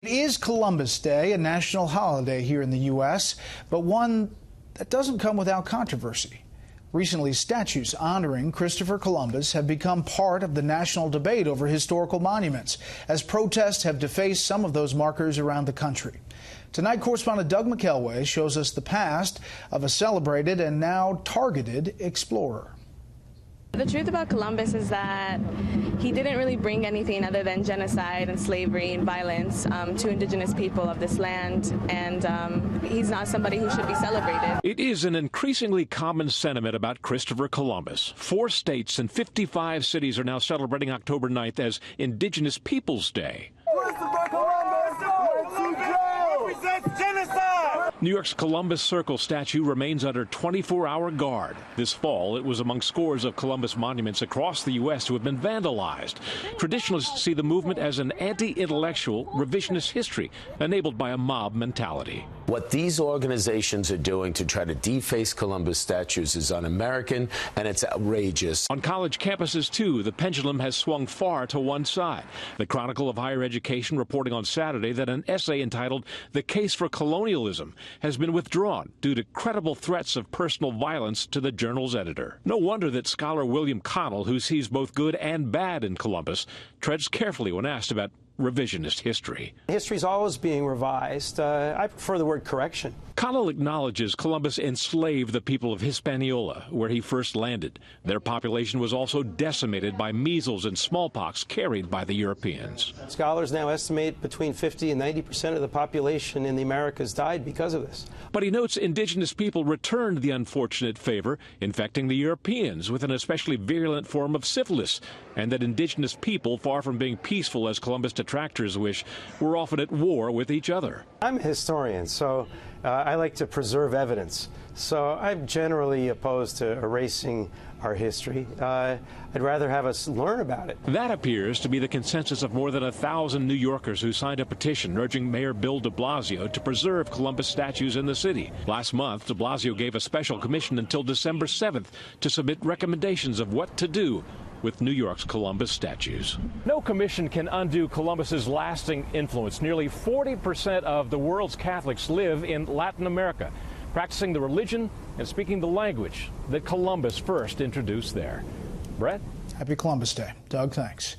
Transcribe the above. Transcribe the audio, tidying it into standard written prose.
It is Columbus Day, a national holiday here in the U.S., but one that doesn't come without controversy. Recently, statues honoring Christopher Columbus have become part of the national debate over historical monuments, as protests have defaced some of those markers around the country. Tonight, correspondent Doug McKelway shows us the past of a celebrated and now targeted explorer. The truth about Columbus is that he didn't really bring anything other than genocide and slavery and violence to indigenous people of this land, and he's not somebody who should be celebrated. It is an increasingly common sentiment about Christopher Columbus. 4 states and 55 cities are now celebrating October 9th as Indigenous Peoples Day. Christopher Columbus went to jail! Represents genocide! New York's Columbus Circle statue remains under 24-hour guard. This fall, it was among scores of Columbus monuments across the U.S. who have been vandalized. Traditionalists see the movement as an anti-intellectual revisionist history enabled by a mob mentality. What these organizations are doing to try to deface Columbus statues is un-American, and it's outrageous. On college campuses, too, the pendulum has swung far to one side. The Chronicle of Higher Education reporting on Saturday that an essay entitled "The Case for Colonialism" has been withdrawn due to credible threats of personal violence to the journal's editor. No wonder that scholar William Connell, who sees both good and bad in Columbus, treads carefully when asked about revisionist history. History's always being revised. I prefer the word correction. Connell acknowledges Columbus enslaved the people of Hispaniola, where he first landed. Their population was also decimated by measles and smallpox carried by the Europeans. Scholars now estimate between 50 and 90% of the population in the Americas died because of this. But he notes indigenous people returned the unfortunate favor, infecting the Europeans with an especially virulent form of syphilis, and that indigenous people, far from being peaceful as Columbus detractors wish, were often at war with each other. I'm a historian, so I like to preserve evidence. So I'm generally opposed to erasing our history. I'd rather have us learn about it. That appears to be the consensus of more than 1,000 New Yorkers who signed a petition urging Mayor Bill de Blasio to preserve Columbus statues in the city. Last month, de Blasio gave a special commission until December 7th to submit recommendations of what to do with New York's Columbus statues. No commission can undo Columbus's lasting influence. Nearly 40% of the world's Catholics live in Latin America, practicing the religion and speaking the language that Columbus first introduced there. Brett? Happy Columbus Day. Doug, thanks.